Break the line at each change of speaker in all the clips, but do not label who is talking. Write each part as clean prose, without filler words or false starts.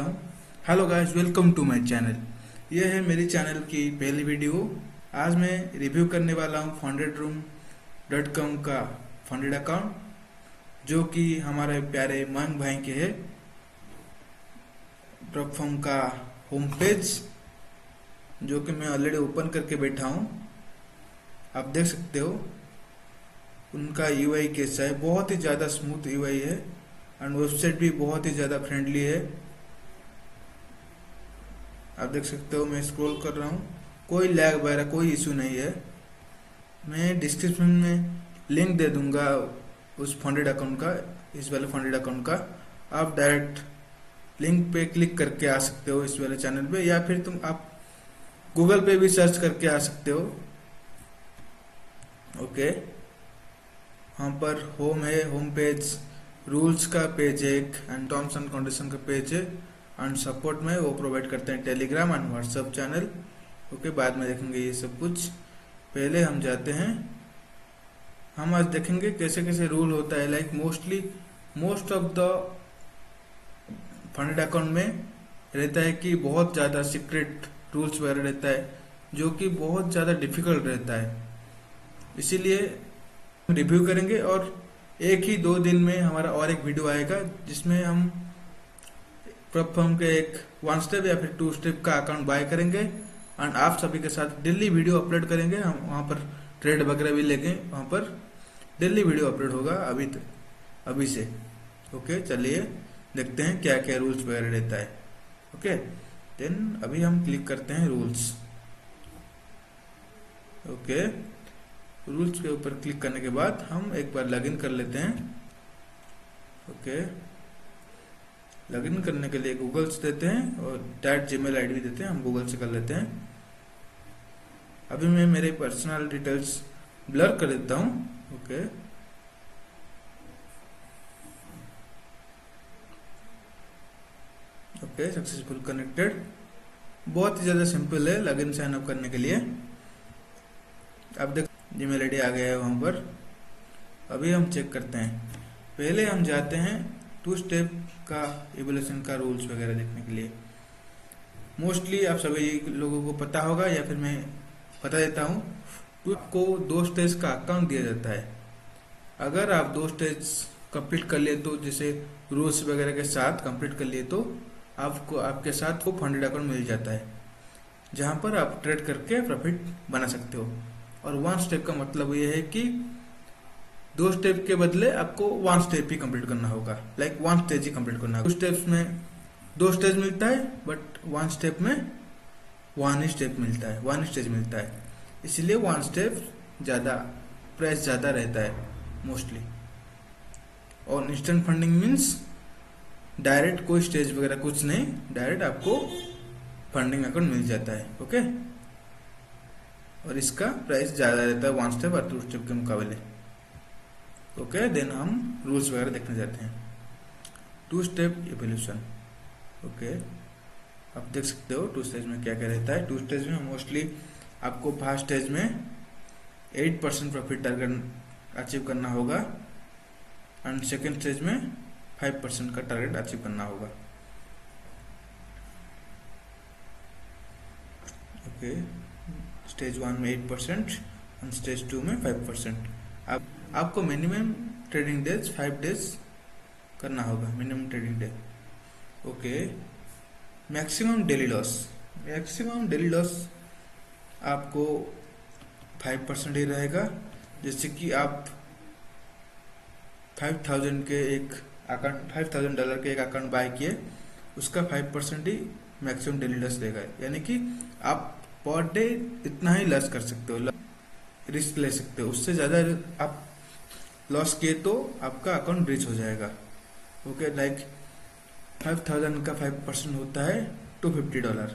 Hello guys, welcome to my channel. यह है मेरी चैनल की पहली वीडियो। आज मैं रिव्यू करने वाला हूँ fundedroom.com का फंडेड अकाउंट, जो कि हमारे प्यारे मयंक भाई के है। प्लेटफॉर्म का होम पेज जो कि मैं ऑलरेडी ओपन करके बैठा हूँ, आप देख सकते हो। उनका यूआई कैसा है, बहुत ही ज़्यादा स्मूथ यूआई है एंड वेबसाइट भी बहुत ही ज़्यादा फ्रेंडली है। आप देख सकते हो, मैं स्क्रॉल कर रहा हूँ, कोई लैग वगैरह कोई इशू नहीं है। मैं डिस्क्रिप्शन में लिंक दे दूंगा उस फंडेड अकाउंट का, इस वाले फंडेड अकाउंट का। आप डायरेक्ट लिंक पे क्लिक करके आ सकते हो इस वाले चैनल पे, या फिर आप गूगल पे भी सर्च करके आ सकते हो। ओके, वहाँ पर होम है, होम पेज, रूल्स का पेज है एक, एंड टर्म्स एंड कंडीशन का पेज है, एंड सपोर्ट में वो प्रोवाइड करते हैं Telegram and WhatsApp channel. Okay, बाद में देखेंगे ये सब कुछ। पहले हम जाते हैं, हम आज देखेंगे कैसे कैसे रूल होता है। Like most of the funded account में रहता है कि बहुत ज़्यादा सीक्रेट रूल्स वगैरह रहता है, जो कि बहुत ज़्यादा डिफिकल्ट रहता है। इसीलिए रिव्यू करेंगे, और एक ही 2 दिन में हमारा और एक वीडियो आएगा जिसमें हम प्लेटफॉर्म के एक 1 स्टेप या फिर 2 स्टेप का अकाउंट बाय करेंगे, एंड आप सभी के साथ डेली वीडियो अपलोड करेंगे। हम वहाँ पर ट्रेड वगैरह भी लेंगे, वहाँ पर डेली वीडियो अपलोड होगा अभी से। ओके, चलिए देखते हैं क्या क्या रूल्स वगैरह रहता है। ओके, देन अभी हम क्लिक करते हैं रूल्स। ओके, रूल्स के ऊपर क्लिक करने के बाद हम एक बार लॉगिन कर लेते हैं। ओके, लॉगिन करने के लिए गूगल से देते हैं और .gmail आईडी भी देते हैं, हम गूगल से कर लेते हैं। अभी मैं मेरे पर्सनल डिटेल्स ब्लर कर देता हूँ। Okay, okay, successful connected. बहुत ही ज़्यादा सिंपल है लॉगिन साइन अप करने के लिए। अब देख जीमेल आईडी आ गया है वहाँ पर। अभी हम चेक करते हैं। पहले हम जाते हैं 2 स्टेप का इवोल्यूशन का रूल्स वगैरह देखने के लिए। मोस्टली आप सभी लोगों को पता होगा, या फिर मैं बता देता हूँ। आपको 2 स्टेज का अकाउंट दिया जाता है। अगर आप 2 स्टेज कंप्लीट कर लिए, तो जैसे रूल्स वगैरह के साथ कंप्लीट कर लिए, तो आपको आपके साथ वो फंडेड अकाउंट मिल जाता है, जहाँ पर आप ट्रेड करके प्रॉफिट बना सकते हो। और 1 स्टेप का मतलब ये है कि 2 स्टेप के बदले आपको 1 स्टेप ही कंप्लीट करना होगा। लाइक 1 स्टेज ही कंप्लीट करना होगा। 2 स्टेप्स में 2 स्टेज मिलता है, बट 1 स्टेप में 1 ही स्टेप मिलता है, 1 स्टेज मिलता है। इसलिए 1 स्टेप ज़्यादा प्राइस ज़्यादा रहता है मोस्टली। और इंस्टेंट फंडिंग मीन्स डायरेक्ट कोई स्टेज वगैरह कुछ नहीं, डायरेक्ट आपको फंडिंग अकाउंट मिल जाता है। ओके, और इसका प्राइस ज़्यादा रहता है 1 स्टेप और 2 स्टेप के मुकाबले। ओके, देन हम रूल्स वगैरह देखने जाते हैं। 2 स्टेप इवोल्यूशन। ओके, आप देख सकते हो 2 स्टेज में क्या क्या रहता है। 2 स्टेज में मोस्टली आपको फर्स्ट स्टेज में 8% प्रॉफिट टारगेट अचीव करना होगा, एंड सेकेंड स्टेज में 5% का टारगेट अचीव करना होगा। ओके, स्टेज 1 में 8% और स्टेज 2 में 5%। आपको मिनिमम ट्रेडिंग डेज 5 डेज करना होगा, minimum trading day. Okay, maximum daily loss आपको 5% ही रहेगा। जैसे कि आप $5,000 के एक अकाउंट बाय किए, उसका 5% ही मैक्सिमम डेली लॉस देगा। यानी कि आप पर डे इतना ही लॉस कर सकते हो, रिस्क ले सकते हो। उससे ज़्यादा आप लॉस किए तो आपका अकाउंट ब्रीच हो जाएगा। ओके, लाइक 5,000 का 5% होता है $250।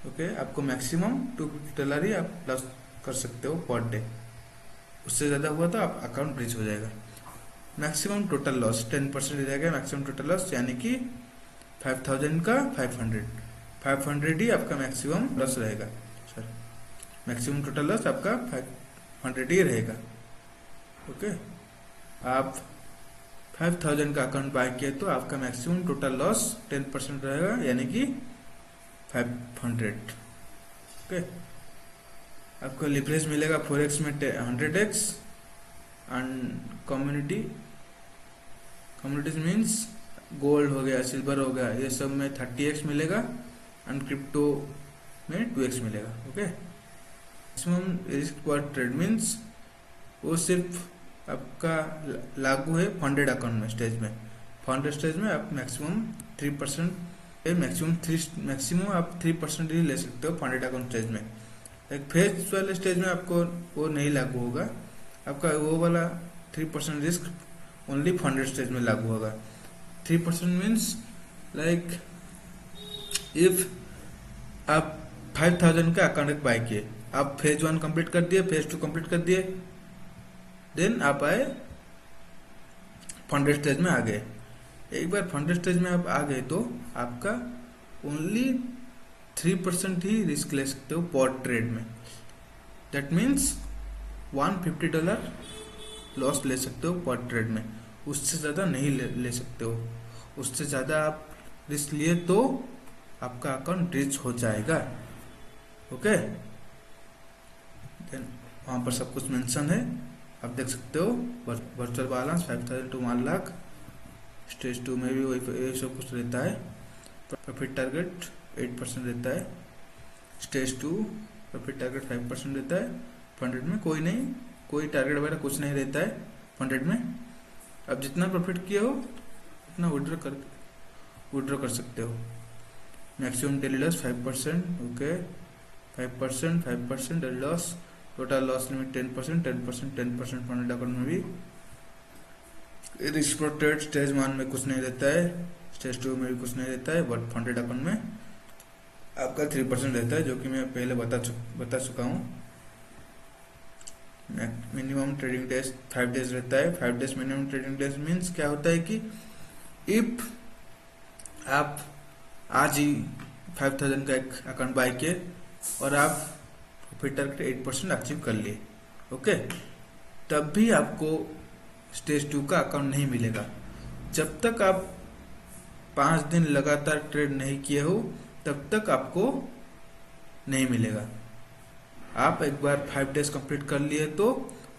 ओके, आपको मैक्सिमम $250 ही आप लॉस कर सकते हो पर डे। उससे ज़्यादा हुआ तो आप अकाउंट ब्रीच हो जाएगा। मैक्सिमम टोटल लॉस 10% ही रहेगा मैक्सिमम टोटल लॉस, यानी कि 5,000 का 500 ही आपका मैक्सिमम लॉस रहेगा। सर, मैक्सिमम टोटल लॉस आपका 500 ही रहेगा। ओके, आप 5000 का अकाउंट बाय किया तो आपका मैक्सिमम टोटल लॉस 10% रहेगा, यानी कि 500। ओके, आपको लिवरेज मिलेगा फोरेक्स में 100x, and communities means gold हो गया, सिल्वर हो गया, ये सब में 30x मिलेगा, एंड क्रिप्टो में 2x मिलेगा। ओके, मैक्सिमम रिस्क पर ट्रेड मीन्स वो सिर्फ आपका लागू है फंडेड अकाउंट में स्टेज में। फंडेड स्टेज में आप मैक्सिमम 3% मैक्सिमम आप 3% ही ले सकते हो फंडेड अकाउंट स्टेज में। एक फेज वाले स्टेज में आपको वो नहीं लागू होगा, आपका वो वाला 3% रिस्क ओनली फंडेड स्टेज में लागू होगा। 3% मीन्स लाइक इफ आप 5000 का अकाउंट बाय किए, आप फेज 1 कंप्लीट कर दिए, फेज 2 कंप्लीट कर दिए, देन आप आए फंडेड स्टेज में आ गए। एक बार फंडेड स्टेज में आप आ गए तो आपका ओनली 3% ही रिस्क ले सकते हो पर ट्रेड में। दैट मीन्स $150 लॉस ले सकते हो पर ट्रेड में, उससे ज़्यादा नहीं ले सकते हो। उससे ज़्यादा आप रिस्क लिए तो आपका अकाउंट रीच हो जाएगा। ओके, देन वहाँ पर सब कुछ मेंशन है, आप देख सकते हो। Virtual balance 5000 to 1 lakh. Stage 2 में भी वही सब कुछ रहता है। प्रॉफिट टारगेट 8% रहता है। स्टेज 2 प्रॉफिट टारगेट 5% रहता है। फंडेड में कोई टारगेट वगैरह कुछ नहीं रहता है फंडेड में। अब जितना प्रॉफिट किए हो उतना विड्रॉ कर सकते हो। Maximum daily loss 5%। Okay, 5% daily loss. Total loss limit 10% funded account में भी। रिस्क पर ट्रेड स्टेज 1 में कुछ नहीं रहता है, स्टेज 2 में भी कुछ नहीं रहता है, बट फंडेड अकाउंट में आपका 3% रहता है, जो कि मैं पहले बता चुका हूँ। मिनिमम ट्रेडिंग डेज 5 डेज रहता है। 5 days minimum trading days means क्या होता है कि इफ आप आज ही 5000 का एक अकाउंट बाय किए और आप प्रॉफिट टारगेट 8% अचीव कर लिए, ओके, तब भी आपको स्टेज 2 का अकाउंट नहीं मिलेगा। जब तक आप 5 दिन लगातार ट्रेड नहीं किए हो तब तक आपको नहीं मिलेगा। आप एक बार 5 डेज कंप्लीट कर लिए तो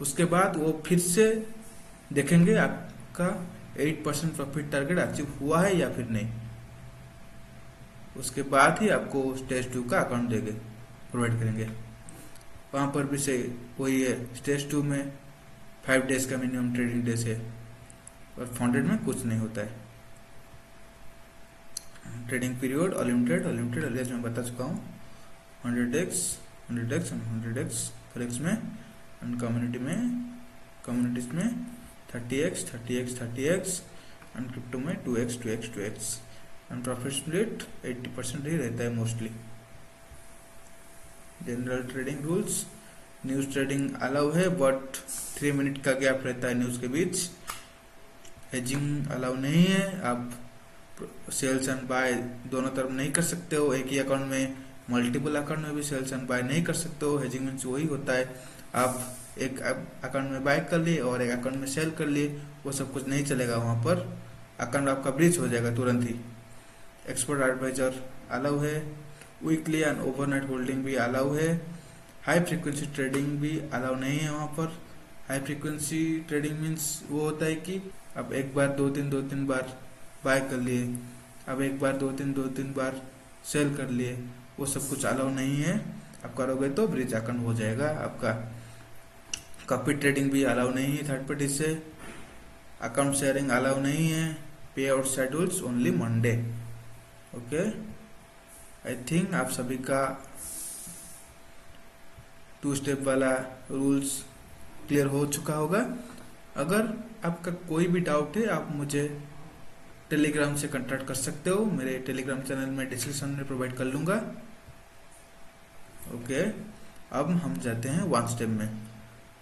उसके बाद वो फिर से देखेंगे आपका 8% प्रॉफिट टारगेट अचीव हुआ है या फिर नहीं। उसके बाद ही आपको स्टेज 2 का अकाउंट देंगे, प्रोवाइड करेंगे। वहाँ पर भी से वही है, स्टेज 2 में 5 डेज का मिनिमम ट्रेडिंग डेज है और फंडेड में कुछ नहीं होता है। ट्रेडिंग पीरियड अनलिमिटेड अलियास मैं बता चुका हूँ। 100x एंड 100x फॉरेक्स में, एंड कम्युनिटीज में 30x एंड क्रिप्टो में 2x एंड प्रॉफिट स्प्लिट 80% ही रहता है mostly. General trading rules, news trading allow है बट 3 मिनट का गैप रहता है न्यूज के बीच। हेजिंग अलाउ नहीं है, आप सेल्स एंड बाय दोनों तरफ नहीं कर सकते हो। एक ही अकाउंट में मल्टीपल अकाउंट में भी सेल्स एंड बाय नहीं कर सकते हो। हेजिंग मीन्स वही होता है, आप एक अकाउंट में बाय कर लिए और एक अकाउंट में सेल कर लिए, वो सब कुछ नहीं चलेगा। वहाँ पर अकाउंट आपका ब्रीच हो जाएगा तुरंत ही। एक्सपर्ट एडवाइजर अलाउ है, वीकली एंड ओवरनाइट होल्डिंग भी अलाउ है। हाई फ्रीक्वेंसी ट्रेडिंग भी अलाउ नहीं है वहाँ पर। हाई फ्रीक्वेंसी ट्रेडिंग मीन्स वो होता है कि आप एक बार दो तीन बार बाय कर लिए, अब एक बार दो तीन बार सेल कर लिए, वो सब कुछ अलाउ नहीं है। आप करोगे तो ब्रिज अकाउंट हो जाएगा आपका। कॉपी ट्रेडिंग भी अलाउ नहीं है थर्ड पार्टी से। अकाउंट शेयरिंग अलाउ नहीं है। पे out schedules only Monday. Okay, I think आप सभी का 2 स्टेप वाला रूल्स क्लियर हो चुका होगा। अगर आपका कोई भी डाउट है आप मुझे टेलीग्राम से कांटेक्ट कर सकते हो। मेरे टेलीग्राम चैनल में डिस्क्रिप्शन में प्रोवाइड कर लूँगा। ओके, अब हम जाते हैं 1 स्टेप में।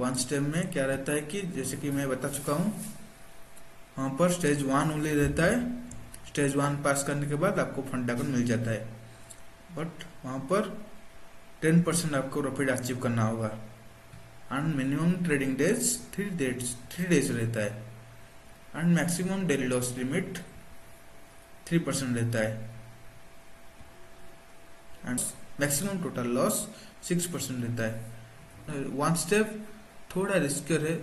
1 स्टेप में क्या रहता है कि जैसे कि मैं बता चुका हूँ, वहाँ पर स्टेज 1 ओनली रहता है। स्टेज 1 पास करने के बाद आपको फंड अकाउंट मिल जाता है, बट वहाँ पर 10% आपको प्रॉफिट अचीव करना होगा। And minimum trading days 3 days रहता है। And maximum daily loss limit 3% रहता है एंड मैक्सिमम टोटल लॉस 6% रहता है। 1 स्टेप थोड़ा रिस्कियर है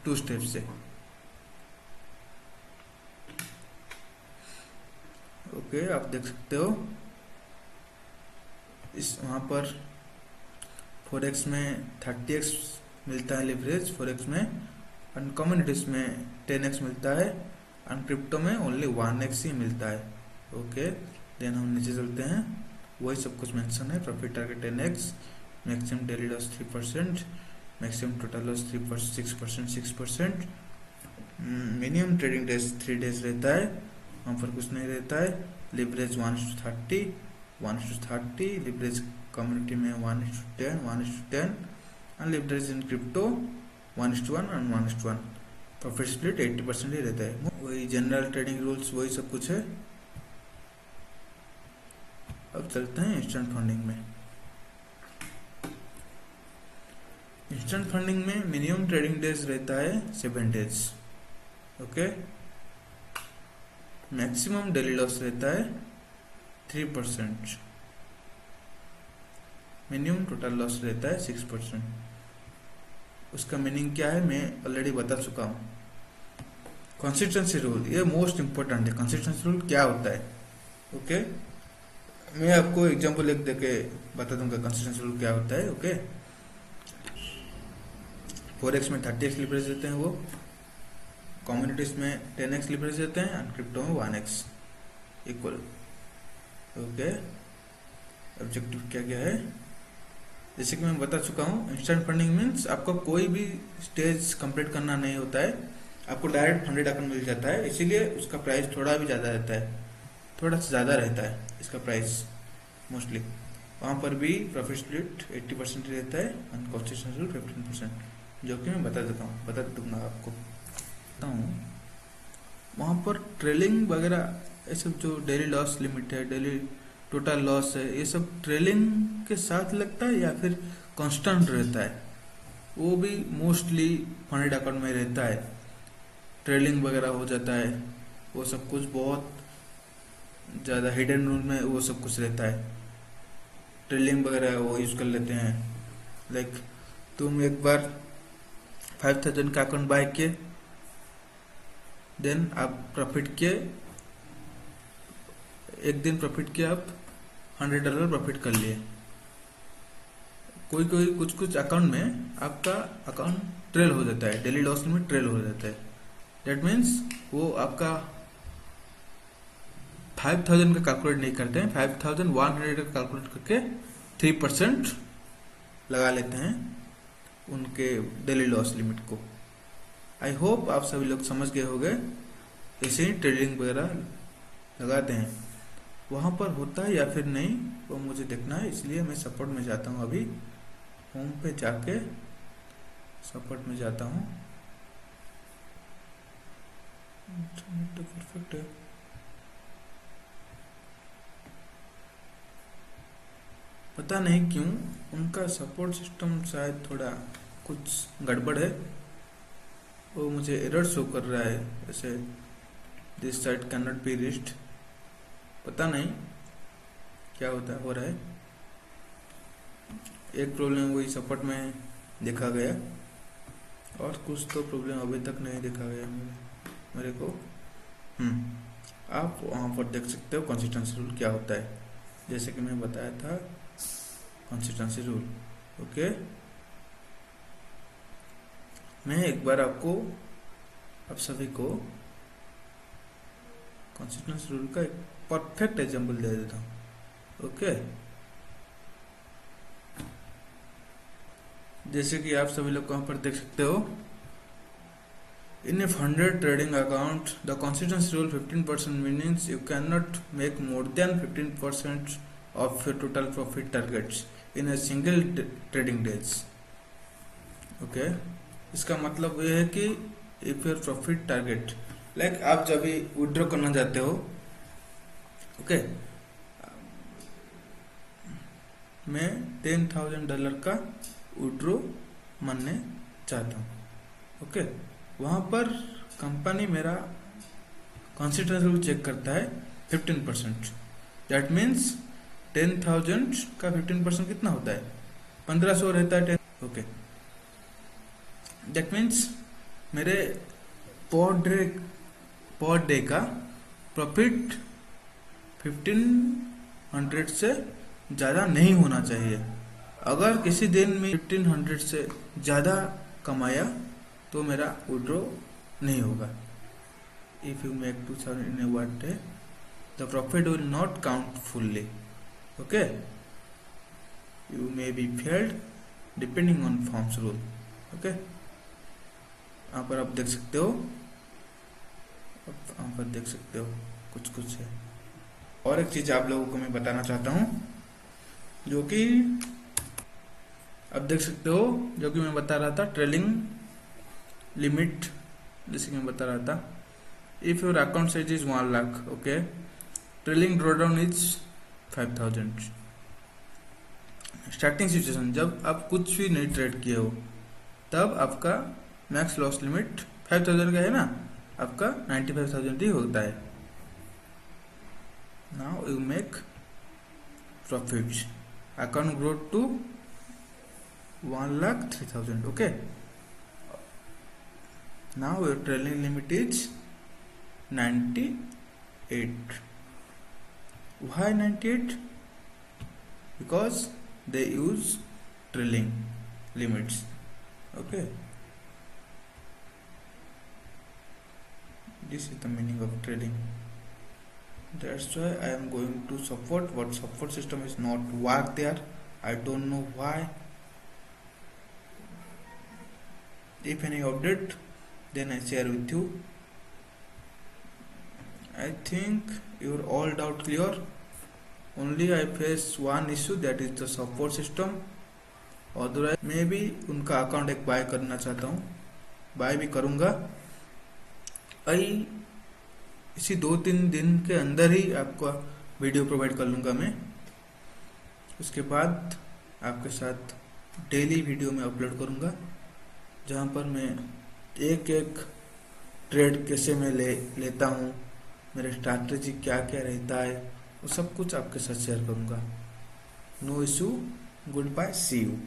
2 स्टेप से। ओके, आप देख सकते हो इस वहां पर फॉरेक्स में 30x मिलता है लिवरेज फॉरेक्स में, एंड कम्युनिटीज में 10x मिलता है, एंड क्रिप्टो में ओनली 1x ही मिलता है। ओके, देन हम नीचे चलते हैं, वही सब कुछ मेंशन है। Profit target 10x, maximum daily loss 3%, maximum total loss 6%, minimum trading days 3 days रहता है, वहाँ पर कुछ नहीं रहता है। लिवरेज 1:30, लिवरेज कम्युनिटी में 1:10 and leverage in crypto 1:1 and 1:1। Profit split 80% ही रहता है। वही जनरल ट्रेडिंग रूल्स वही सब कुछ है। अब चलते हैं इंस्टेंट फंडिंग में। इंस्टेंट फंडिंग में मिनिमम ट्रेडिंग डेज रहता है 7 days. Okay, maximum daily loss रहता है 3%, मिनिमम टोटल लॉस रहता है 6%। उसका मीनिंग क्या है मैं ऑलरेडी बता चुका हूँ। कंसिस्टेंसी रूल, ये मोस्ट इंपॉर्टेंट है। कंसिस्टेंसी रूल क्या होता है? ओके, मैं आपको एग्जांपल एक देके बता दूंगा कंसिस्टेंसी रूल क्या होता है। ओके, फॉरेक्स में 30x लिवरेज देते हैं, वो कम्युनिटीज में 10x लिवरेज देते हैं, एंड क्रिप्टो में 1x इक्वल। ओके, ऑब्जेक्टिव क्या क्या है जैसे कि मैं बता चुका हूँ। इंस्टेंट फंडिंग मीन्स आपको कोई भी स्टेज कंप्लीट करना नहीं होता है, आपको डायरेक्ट 100 अकाउंट मिल जाता है, इसीलिए उसका प्राइस थोड़ा भी ज़्यादा रहता है, थोड़ा सा ज़्यादा रहता है इसका प्राइस मोस्टली। वहाँ पर भी प्रॉफिट स्प्लिट 80% रहता है एंड कंसिस्टेंसी रूल 15%, जो कि मैं बता दूंगा आपको हूँ। वहाँ पर ट्रेलिंग वगैरह ये सब जो डेली लॉस लिमिट है, डेली टोटल लॉस है, ये सब ट्रेलिंग के साथ लगता है या फिर कांस्टेंट रहता है? वो भी मोस्टली फंडेड अकाउंट में रहता है। ट्रेलिंग वगैरह हो जाता है, वो सब कुछ बहुत ज़्यादा हिडन रूल में वो सब कुछ रहता है। ट्रेलिंग वगैरह वो यूज़ कर लेते हैं। लाइक तुम एक बार 5000 का अकाउंट बाय किए, देन आप प्रॉफिट किए, एक दिन प्रॉफिट किया, आप $100 प्रॉफिट कर लिए। कोई कुछ अकाउंट में आपका अकाउंट ट्रेल हो जाता है, डेली लॉस लिमिट ट्रेल हो जाता है। दैट मीन्स वो आपका 5000 का कैलकुलेट नहीं करते हैं, 5100 का कैलकुलेट करके 3% लगा लेते हैं उनके डेली लॉस लिमिट को। आई होप आप सभी लोग समझ गए होंगे। ऐसे ही ट्रेडिंग वगैरह लगाते हैं, वहाँ पर होता है या फिर नहीं वो मुझे देखना है, इसलिए मैं सपोर्ट में जाता हूँ। अभी होम पे जाके सपोर्ट में जाता हूँ। परफेक्ट है। पता नहीं क्यों उनका सपोर्ट सिस्टम शायद थोड़ा कुछ गड़बड़ है, वो मुझे एरर शो कर रहा है, जैसे this site can not be reached. पता नहीं क्या होता हो रहा है। एक प्रॉब्लम वही सपोर्ट में देखा गया, और कुछ तो प्रॉब्लम अभी तक नहीं देखा गया मेरे को। आप वहाँ पर देख सकते हो कंसिस्टेंसी रूल क्या होता है, जैसे कि मैं बताया था कंसिस्टेंसी रूल। ओके, मैं एक बार आपको आप सभी को कंसिस्टेंसी रूल का एक परफेक्ट एग्जांपल दे देता हूँ। ओके, जैसे कि आप सभी लोग वहाँ पर देख सकते हो, in a funded trading account the consistency rule 15% means you can not make more than 15% of your total profit targets in a single trading days. Okay, इसका मतलब ये है कि if your profit target, like आप जब भी withdraw करना चाहते हो, ओके, मैं $10,000 का विड्रॉ मानने चाहता हूँ। ओके, वहाँ पर कंपनी मेरा कंसिडरेबल चेक करता है 15%। दैट मीन्स 10,000 का 15% कितना होता है? 1500 रहता है 10। ओके, दैट मीन्स मेरे पर डे का प्रॉफिट 1500 से ज़्यादा नहीं होना चाहिए। अगर किसी दिन में 1500 से ज़्यादा कमाया तो मेरा विड्रॉ नहीं होगा। If you make 2000 in A one day the profit will not count fully. Okay, you may be failed depending on firm's rule. Okay, यहाँ पर आप देख सकते हो, यहाँ पर देख सकते हो कुछ है। और एक चीज आप लोगों को मैं बताना चाहता हूँ, जो कि आप देख सकते हो, जो कि मैं बता रहा था ट्रेलिंग लिमिट, जैसे कि मैं बता रहा था, if your account size is 1 lakh, okay, trailing drawdown is 5000। Starting situation जब आप कुछ भी नहीं ट्रेड किए हो तब आपका मैक्स लॉस लिमिट 5000 का है ना, आपका 95,000 ही होता है। Now you make profit, account grow to 1,03,000। Okay, now your trailing limit is 98। Why 98? Because they use trailing limits. Okay, this is the meaning of trailing. That's why I am going to support. What support system is not work there, I don't know why. If any update, then I share with you. I think your all doubt clear. Only I face one issue, that is the support system. Otherwise मैं भी उनका account एक bye करना चाहता हूँ, bye भी करूँगा। इसी 2-3 दिन के अंदर ही आपको वीडियो प्रोवाइड कर लूँगा मैं। उसके बाद आपके साथ डेली वीडियो में अपलोड करूँगा, जहाँ पर मैं एक एक ट्रेड कैसे मैं लेता हूँ, मेरा स्ट्रैटेजी क्या क्या रहता है, वो सब कुछ आपके साथ शेयर करूँगा। No issue, good bye, see you.